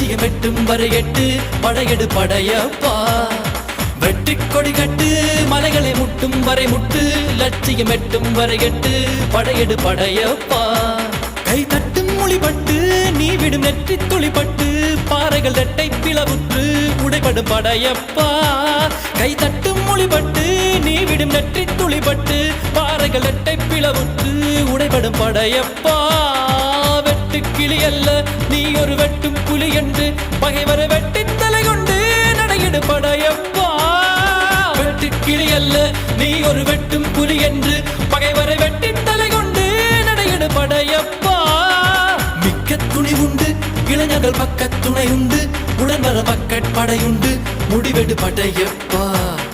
லட்சியம் எட்டும் வரை எட்டு படையெடு படையப்பா வெற்றி கொடி கட்டு மலைகளை முட்டும் வரை முட்டு லட்சியம் எட்டும் வரை எட்டு படையெடு படையப்பா கை தட்டும் மொழிபட்டு நீ விடும் நெற்றி துளிப்பட்டு பாறைகள் ரெட்டை பிளவுற்று உடைபடும் படையப்பா கை தட்டும் மொழிபட்டு நீ விடும் நெற்றி துளிப்பட்டு பாறைகள் ரெட்டை பிளவுற்று உடைபடும் படையப்பா வெட்டு கிளி அல்ல நீ ஒரு வெட்டும் புலி என்று பகைவரை வெட்டி தலை கொண்டு நடையிடு படையப்பா வெட்டு கிளி அல்ல நீ ஒரு வெட்டும் புலி என்று பகைவரை வெட்டி தலை கொண்டு நடையிடு படையப்பா மிக்க துணி உண்டு இளைஞர்கள் பக்க துணை உண்டு உடன் வர பக்கட் படையுண்டு முடிவெடு படையப்பா